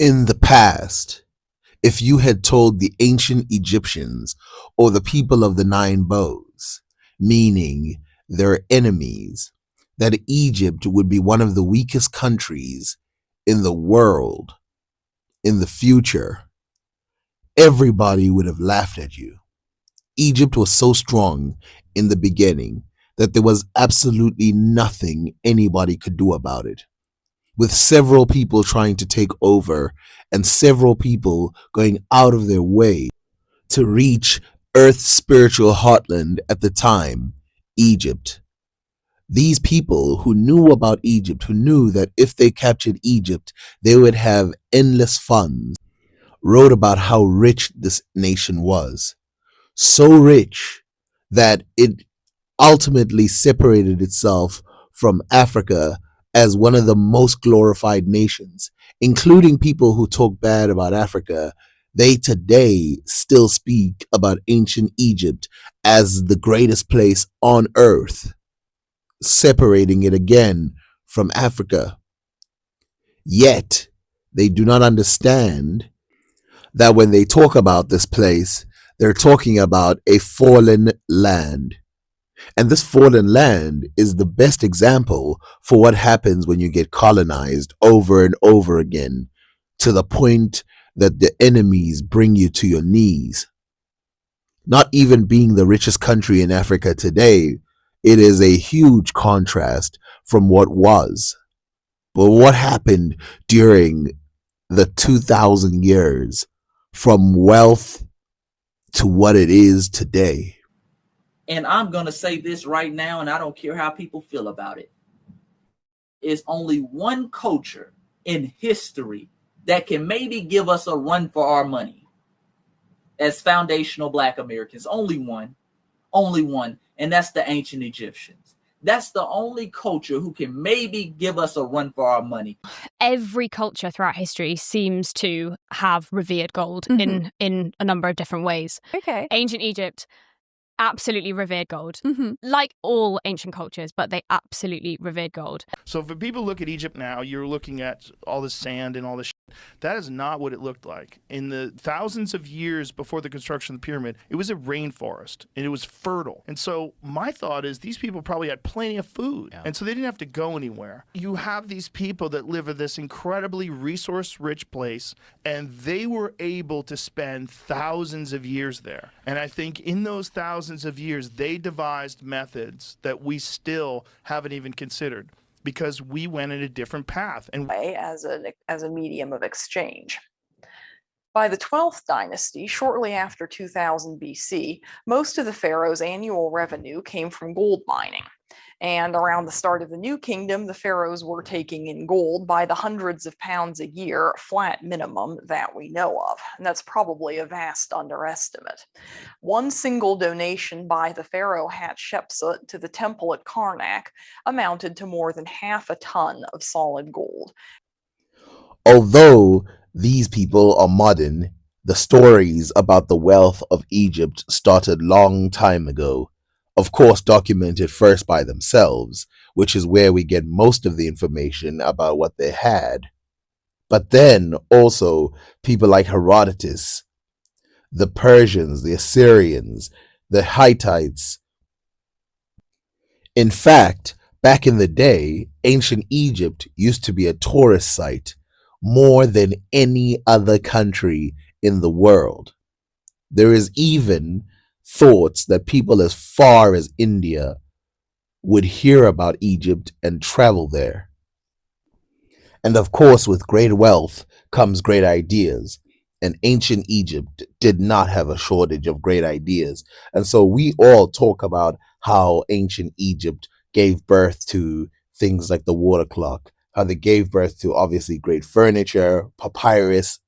In the past, if you had told the ancient Egyptians or the people of the Nine Bows, meaning their enemies, that Egypt would be one of the weakest countries in the world in the future, everybody would have laughed at you. Egypt was so strong in the beginning that there was absolutely nothing anybody could do about it. With several people trying to take over and several people going out of their way to reach Earth's spiritual heartland at the time, Egypt. These people who knew about Egypt, who knew that if they captured Egypt, they would have endless funds, wrote about how rich this nation was. So rich that it ultimately separated itself from Africa as one of the most glorified nations, including people who talk bad about Africa. They today still speak about ancient Egypt as the greatest place on earth, separating it again from Africa. Yet, they do not understand that when they talk about this place, they're talking about a fallen land. And this fallen land is the best example for what happens when you get colonized over and over again, to the point that the enemies bring you to your knees. Not even being the richest country in Africa today, it is a huge contrast from what was. But what happened during the 2,000 years from wealth to what it is today? And I'm going to say this right now, and I don't care how people feel about it. It's only one culture in history that can maybe give us a run for our money as foundational Black Americans. Only one, and that's the ancient Egyptians. That's the only culture who can maybe give us a run for our money. Every culture throughout history seems to have revered gold in a number of different ways. Okay. Ancient Egypt absolutely revered gold, like all ancient cultures, but they absolutely revered gold. So if people look at Egypt now, you're looking at all this sand and all this shit. That is not what it looked like. In the thousands of years before the construction of the pyramid, it was a rainforest and it was fertile. And so my thought is these people probably had plenty of food, and so they didn't have to go anywhere. You have these people that live in this incredibly resource-rich place, and they were able to spend thousands of years there. And I think in those thousands of years, they devised methods that we still haven't even considered, because we went in a different path. And as a medium of exchange. By the 12th dynasty, shortly after 2000 BC, most of the pharaoh's annual revenue came from gold mining. And around the start of the New Kingdom, the pharaohs were taking in gold by the hundreds of pounds a year, flat minimum that we know of. And that's probably a vast underestimate. One single donation by the pharaoh Hatshepsut to the temple at Karnak amounted to more than 1/2 ton of solid gold. Although these people are modern, the stories about the wealth of Egypt started long time ago. Of course, documented first by themselves, which is where we get most of the information about what they had. But then also people like Herodotus, the Persians, the Assyrians, the Hittites. In fact, back in the day, ancient Egypt used to be a tourist site more than any other country in the world. There is even thoughts that people as far as India would hear about Egypt and travel there. And of course, with great wealth comes great ideas. And ancient Egypt did not have a shortage of great ideas. And so we all talk about how ancient Egypt gave birth to things like the water clock, how they gave birth to obviously great furniture, papyrus,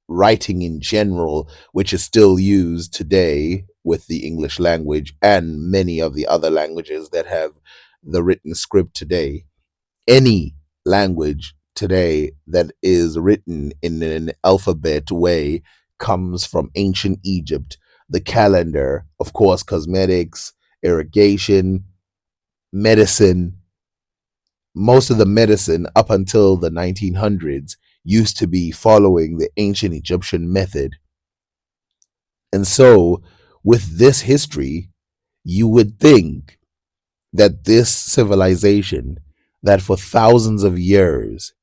writing in general, which is still used today with the English language and many of the other languages that have the written script today. Any language today that is written in an alphabet way comes from ancient Egypt. The calendar, of course, cosmetics, irrigation, medicine. Most of the medicine up until the 1900s used to be following the ancient Egyptian method. And so, with this history, you would think that this civilization that for thousands of years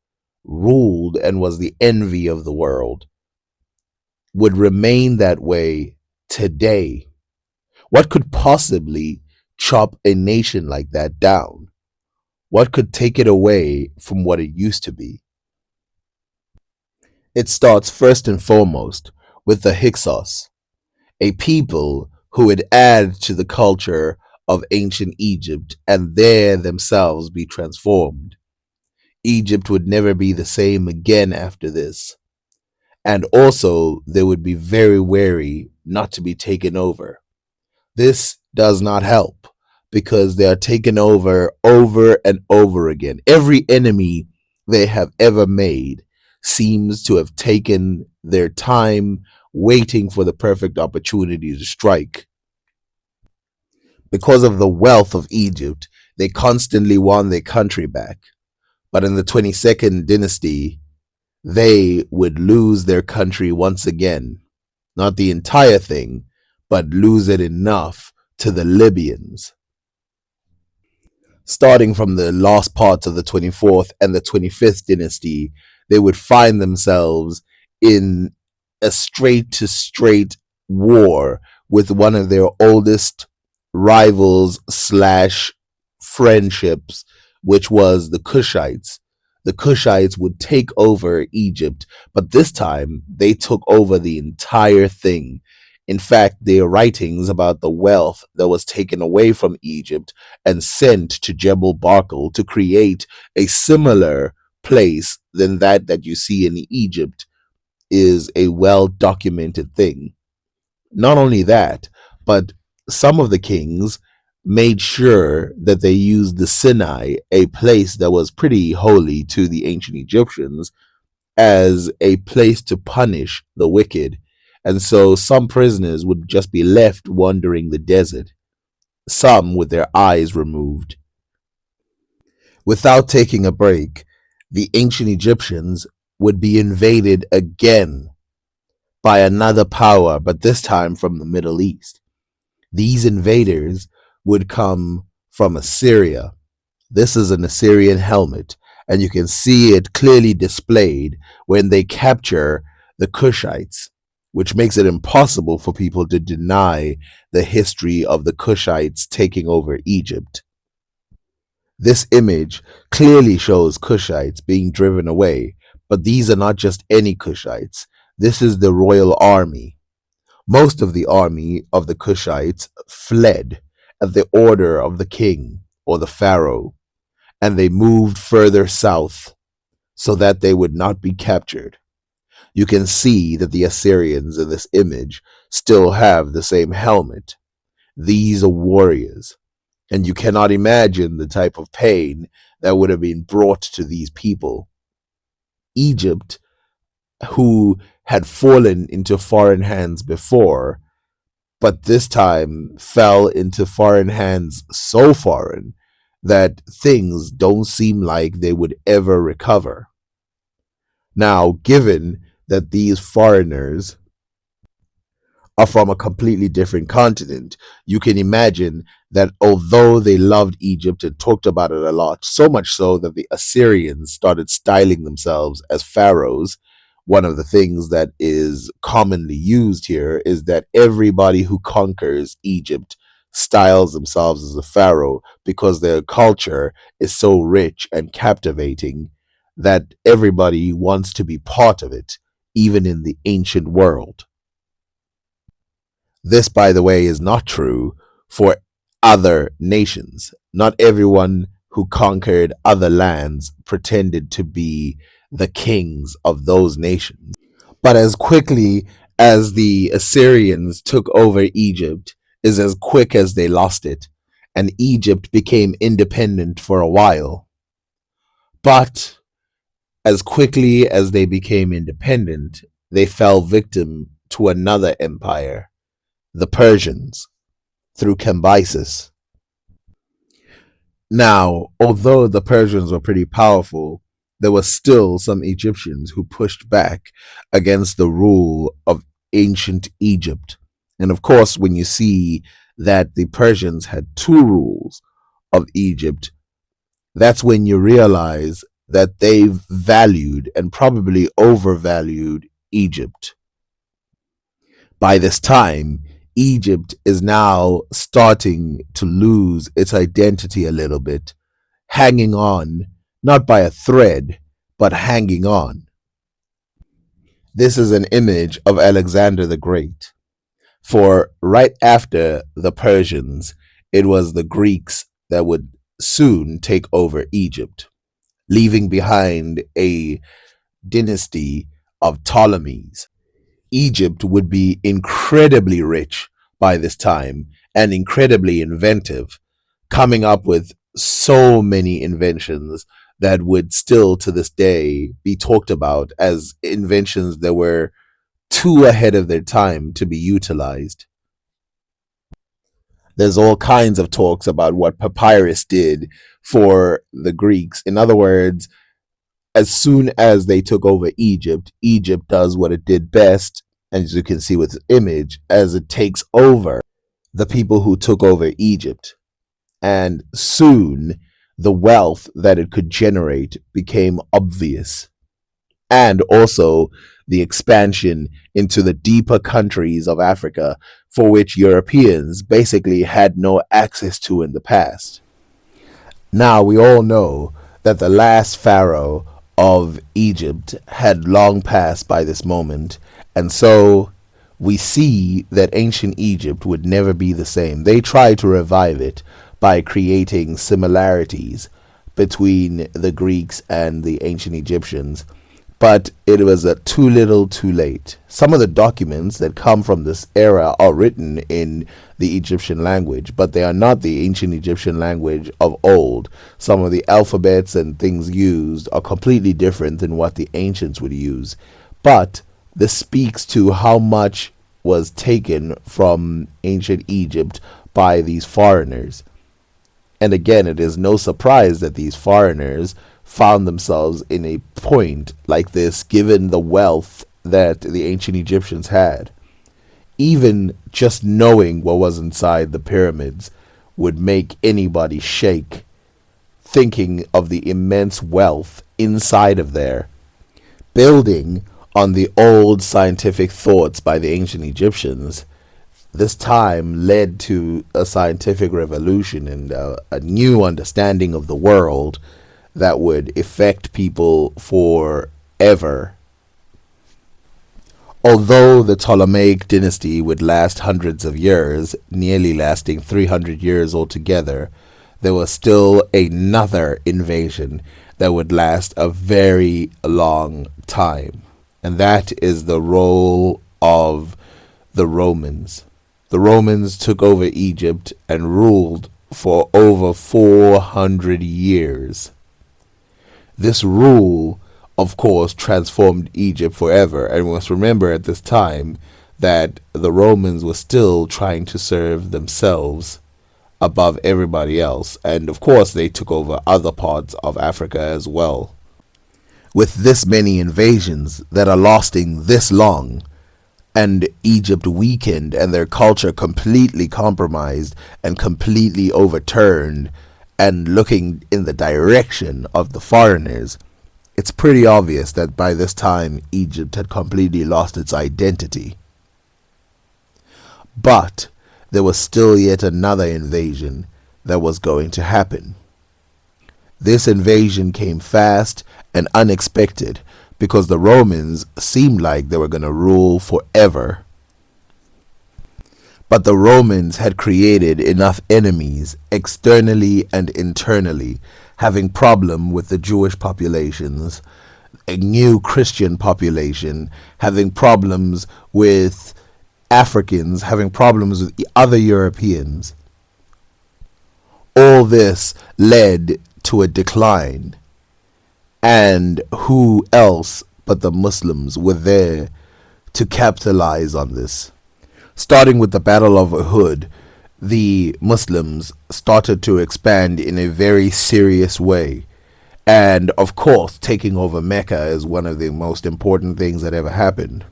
ruled and was the envy of the world would remain that way today. What could possibly chop a nation like that down? What could take it away from what it used to be? It starts first and foremost with the Hyksos, a people who would add to the culture of ancient Egypt and there themselves be transformed. Egypt would never be the same again after this. And also, they would be very wary not to be taken over. This does not help because they are taken over and over again. Every enemy they have ever made seems to have taken their time waiting for the perfect opportunity to strike. Because of the wealth of Egypt, they constantly won their country back. But in the 22nd dynasty, they would lose their country once again. Not the entire thing, but lose it enough to the Libyans. Starting from the last parts of the 24th and the 25th dynasty, they would find themselves in a straight to straight war with one of their oldest rivals slash friendships, which was the Kushites. The Kushites would take over Egypt, but this time they took over the entire thing. In fact, their writings about the wealth that was taken away from Egypt and sent to Jebel Barkal to create a similar place than that you see in Egypt is a well documented thing. Not only that, but some of the kings made sure that they used the Sinai, a place that was pretty holy to the ancient Egyptians, as a place to punish the wicked. And so some prisoners would just be left wandering the desert, some with their eyes removed. Without taking a break, the ancient Egyptians would be invaded again by another power, but this time from the Middle East. These invaders would come from Assyria. This is an Assyrian helmet, and you can see it clearly displayed when they capture the Kushites, which makes it impossible for people to deny the history of the Kushites taking over Egypt. This image clearly shows Kushites being driven away, but these are not just any Kushites. This is the royal army. Most of the army of the Kushites fled at the order of the king or the pharaoh, and they moved further south so that they would not be captured. You can see that the Assyrians in this image still have the same helmet. These are warriors, and you cannot imagine the type of pain that would have been brought to these people. Egypt, who had fallen into foreign hands before, but this time fell into foreign hands so foreign that things don't seem like they would ever recover. Now, given that these foreigners are from a completely different continent, you can imagine that although they loved Egypt and talked about it a lot, so much so that the Assyrians started styling themselves as pharaohs. One of the things that is commonly used here is that everybody who conquers Egypt styles themselves as a pharaoh because their culture is so rich and captivating that everybody wants to be part of it, even in the ancient world. This, by the way, is not true for other nations. Not everyone who conquered other lands pretended to be the kings of those nations. But as quickly as the Assyrians took over Egypt is as quick as they lost it, and Egypt became independent for a while. But as quickly as they became independent, they fell victim to another empire, the Persians, through Cambyses. Now, although the Persians were pretty powerful, there were still some Egyptians who pushed back against the rule of ancient Egypt. And of course, when you see that the Persians had two rules of Egypt, that's when you realize that they valued and probably overvalued Egypt. By this time, Egypt is now starting to lose its identity a little bit, hanging on, not by a thread, but hanging on. This is an image of Alexander the Great. For right after the Persians, it was the Greeks that would soon take over Egypt, leaving behind a dynasty of Ptolemies. Egypt would be incredibly rich by this time and incredibly inventive, coming up with so many inventions that would still to this day be talked about as inventions that were too ahead of their time to be utilized. There's all kinds of talks about what papyrus did for the Greeks. In other words, as soon as they took over Egypt, Egypt does what it did best, as you can see with the image, as it takes over the people who took over Egypt. And soon the wealth that it could generate became obvious. And also the expansion into the deeper countries of Africa, for which Europeans basically had no access to in the past. Now we all know that the last pharaoh of Egypt had long passed by this moment, and so we see that ancient Egypt would never be the same. They tried to revive it by creating similarities between the Greeks and the ancient Egyptians, but it was too little too late. Some of the documents that come from this era are written in the Egyptian language, but they are not the ancient Egyptian language of old. Some of the alphabets and things used are completely different than what the ancients would use. But this speaks to how much was taken from ancient Egypt by these foreigners. And again, it is no surprise that these foreigners found themselves in a point like this, given the wealth that the ancient Egyptians had. Even just knowing what was inside the pyramids would make anybody shake, thinking of the immense wealth inside of there. Building on the old scientific thoughts by the ancient Egyptians, this time led to a scientific revolution and a new understanding of the world that would affect people forever. Although the Ptolemaic dynasty would last hundreds of years, nearly lasting 300 years altogether, there was still another invasion that would last a very long time. And that is the role of the Romans. The Romans took over Egypt and ruled for over 400 years. This rule, of course, transformed Egypt forever. And we must remember at this time that the Romans were still trying to serve themselves above everybody else. And of course, they took over other parts of Africa as well. With this many invasions that are lasting this long, and Egypt weakened and their culture completely compromised and completely overturned and looking in the direction of the foreigners, it's pretty obvious that by this time Egypt had completely lost its identity. But there was still yet another invasion that was going to happen. This invasion came fast and unexpected because the Romans seemed like they were going to rule forever. But the Romans had created enough enemies externally and internally, having problem with the Jewish populations, a new Christian population, having problems with Africans, having problems with other Europeans. All this led to a decline. And who else but the Muslims were there to capitalize on this? Starting with the Battle of Uhud, the Muslims started to expand in a very serious way. And of course, taking over Mecca is one of the most important things that ever happened.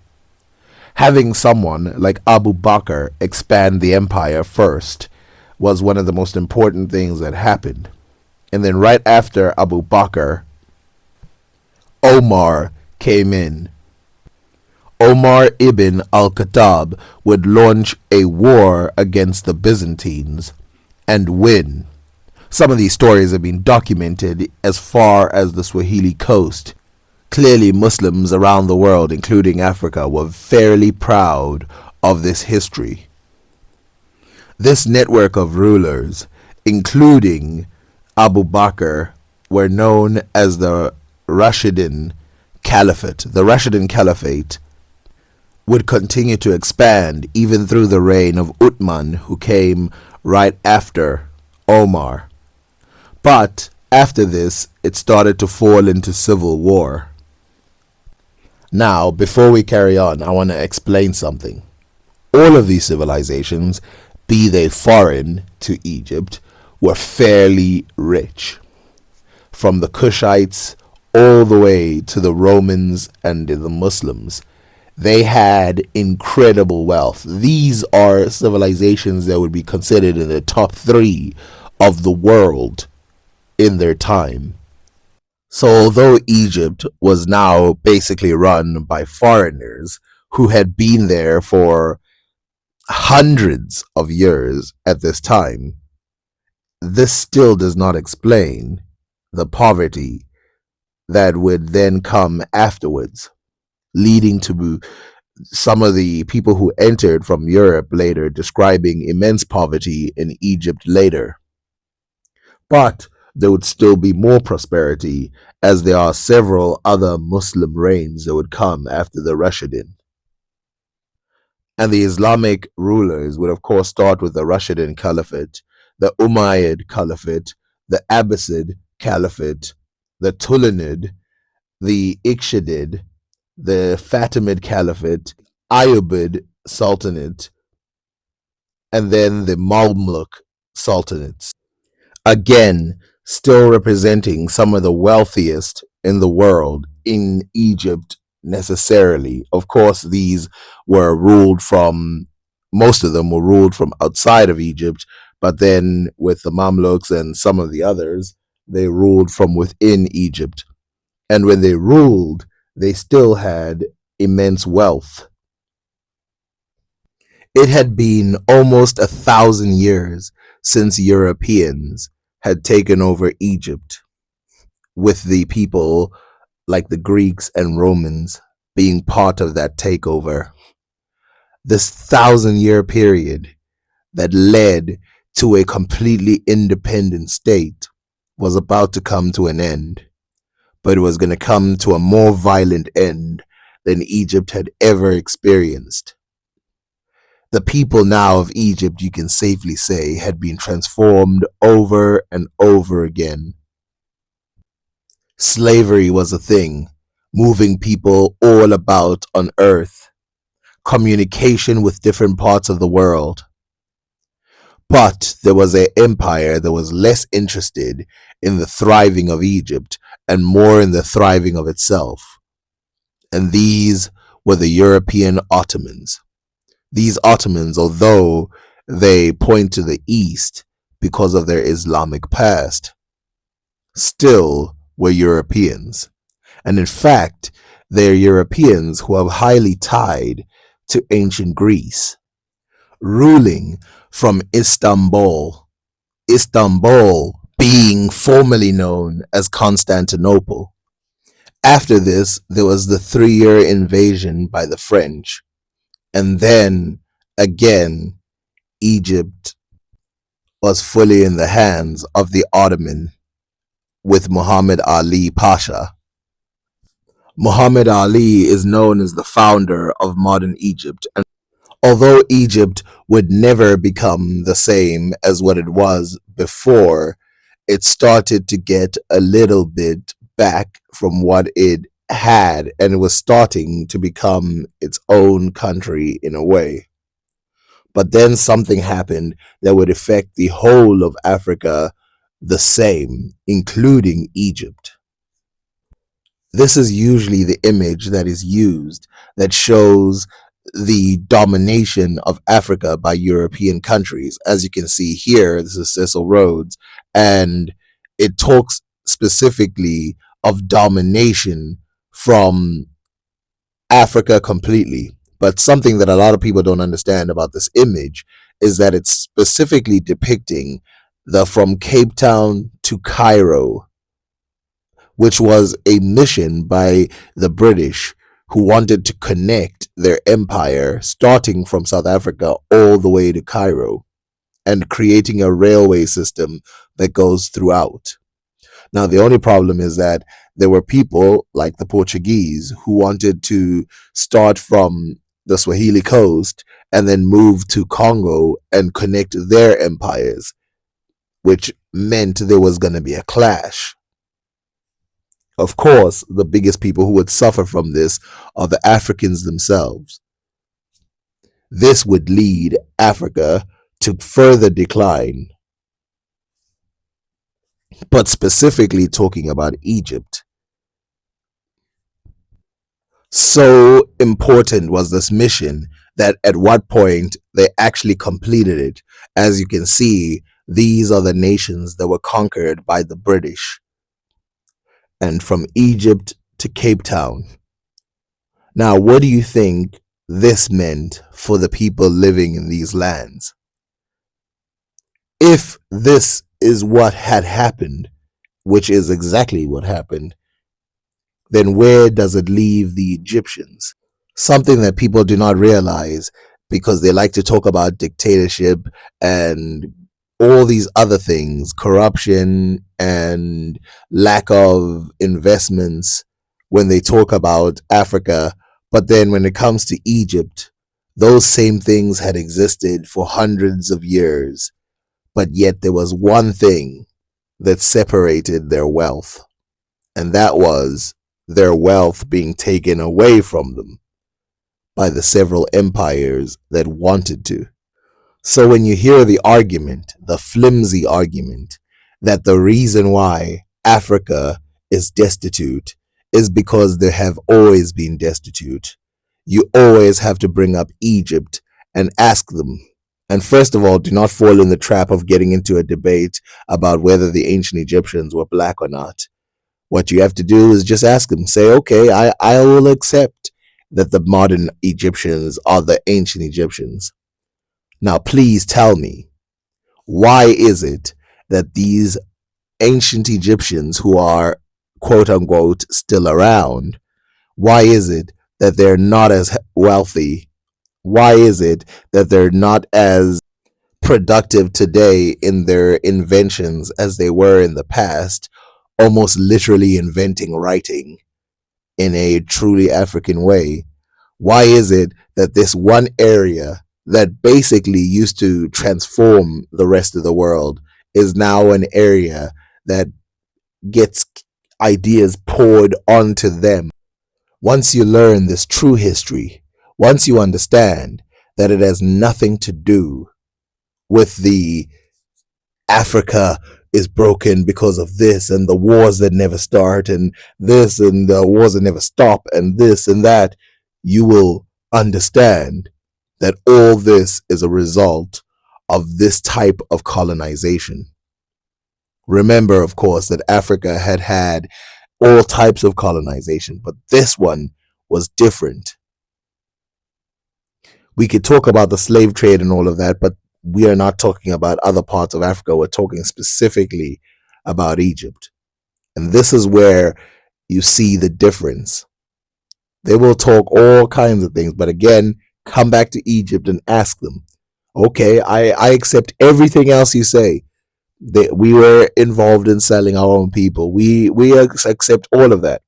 Having someone like Abu Bakr expand the empire first was one of the most important things that happened. And then right after Abu Bakr, Omar came in. Omar ibn al-Khattab would launch a war against the Byzantines and win. Some of these stories have been documented as far as the Swahili coast. Clearly, Muslims around the world, including Africa, were fairly proud of this history. This network of rulers, including Abu Bakr, were known as the Rashidun Caliphate. The Rashidun Caliphate would continue to expand even through the reign of Uthman, who came right after Omar. But after this, it started to fall into civil war. Now, before we carry on, I want to explain something. All of these civilizations, be they foreign to Egypt, were fairly rich. From the Kushites all the way to the Romans and the Muslims, they had incredible wealth. These are civilizations that would be considered in the top 3 of the world in their time. So although Egypt was now basically run by foreigners who had been there for hundreds of years at this time, this still does not explain the poverty that would then come afterwards, leading to some of the people who entered from Europe later describing immense poverty in Egypt later. But there would still be more prosperity, as there are several other Muslim reigns that would come after the Rashidun. And the Islamic rulers would of course start with the Rashidun Caliphate, the Umayyad Caliphate, the Abbasid Caliphate, the Tulanid, the Ikshidid, the Fatimid Caliphate, Ayyubid Sultanate, and then the Mamluk Sultanates. Again, still representing some of the wealthiest in the world in Egypt necessarily. Of course, these were ruled from, most of them were ruled from outside of Egypt, but then with the Mamluks and some of the others, they ruled from within Egypt. And when they ruled, they still had immense wealth. It had been almost 1,000 years since Europeans had taken over Egypt, with the people like the Greeks and Romans being part of that takeover. This 1,000-year period that led to a completely independent state was about to come to an end, but it was going to come to a more violent end than Egypt had ever experienced. The people now of Egypt, you can safely say, had been transformed over and over again. Slavery was a thing, moving people all about on earth, communication with different parts of the world. But there was an empire that was less interested in the thriving of Egypt and more in the thriving of itself. And these were the European Ottomans. These Ottomans, although they point to the East because of their Islamic past, still were Europeans. And in fact, they are Europeans who are highly tied to ancient Greece, ruling from Istanbul, Istanbul being formerly known as Constantinople. After this, there was the 3-year invasion by the French. And then, again, Egypt was fully in the hands of the Ottoman with Muhammad Ali Pasha. Muhammad Ali is known as the founder of modern Egypt. And although Egypt would never become the same as what it was before, it started to get a little bit back from what it had, and it was starting to become its own country in a way. But then something happened that would affect the whole of Africa the same, including Egypt. This is usually the image that is used that shows the domination of Africa by European countries. As you can see here, this is Cecil Rhodes, and it talks specifically of domination from Africa completely. But something that a lot of people don't understand about this image is that it's specifically depicting the from Cape Town to Cairo, which was a mission by the British who wanted to connect their empire starting from South Africa all the way to Cairo and creating a railway system that goes throughout. Now, the only problem is that there were people like the Portuguese who wanted to start from the Swahili coast and then move to Congo and connect their empires, which meant there was going to be a clash. Of course, the biggest people who would suffer from this are the Africans themselves. This would lead Africa to further decline. But specifically talking about Egypt, so important was this mission that at what point they actually completed it. As you can see, these are the nations that were conquered by the British. And from Egypt to Cape Town. Now, what do you think this meant for the people living in these lands? If this is what had happened, which is exactly what happened, then where does it leave the Egyptians? Something that people do not realize because they like to talk about dictatorship and all these other things, corruption and lack of investments when they talk about Africa. But then when it comes to Egypt, those same things had existed for hundreds of years. But yet there was one thing that separated their wealth, and that was their wealth being taken away from them by the several empires that wanted to. So when you hear the argument, the flimsy argument, that the reason why Africa is destitute is because they have always been destitute, you always have to bring up Egypt and ask them. And first of all, do not fall in the trap of getting into a debate about whether the ancient Egyptians were black or not. What you have to do is just ask them, say, okay, I will accept that the modern Egyptians are the ancient Egyptians. Now, please tell me, why is it that these ancient Egyptians who are quote unquote still around, why is it that they're not as wealthy? Why is it that they're not as productive today in their inventions as they were in the past, almost literally inventing writing in a truly African way? Why is it that this one area that basically used to transform the rest of the world is now an area that gets ideas poured onto them? Once you learn this true history, once you understand that it has nothing to do with the Africa is broken because of this and the wars that never start and this and the wars that never stop and this and that, you will understand that all this is a result of this type of colonization. Remember, of course, that Africa had had all types of colonization, but this one was different. We could talk about the slave trade and all of that, but we are not talking about other parts of Africa. We're talking specifically about Egypt. And this is where you see the difference. They will talk all kinds of things, but again, come back to Egypt and ask them, okay, I accept everything else you say. We were involved in selling our own people. We accept all of that.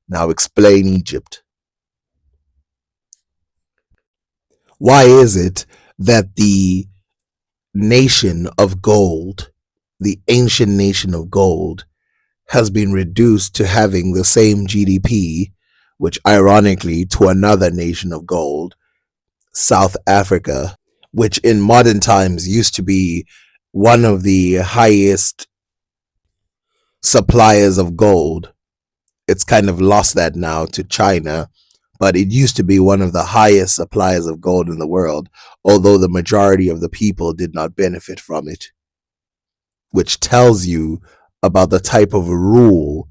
Now explain Egypt. Why is it that the nation of gold, the ancient nation of gold, has been reduced to having the same GDP, which ironically to another nation of gold, South Africa, which in modern times used to be one of the highest suppliers of gold, It's kind of lost that now to China, but it used to be one of the highest suppliers of gold in the world, although the majority of the people did not benefit from it, which tells you about the type of rule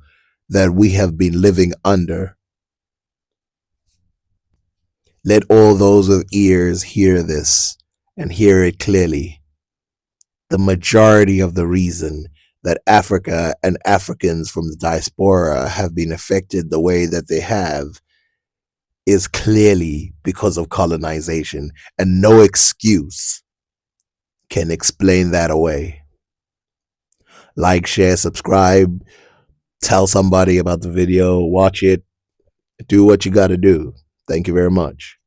that we have been living under. Let all those with ears hear this and hear it clearly. The majority of the reason that Africa and Africans from the diaspora have been affected the way that they have is clearly because of colonization, and no excuse can explain that away. Like, share, subscribe, tell somebody about the video, watch it, do what you got to do. Thank you very much.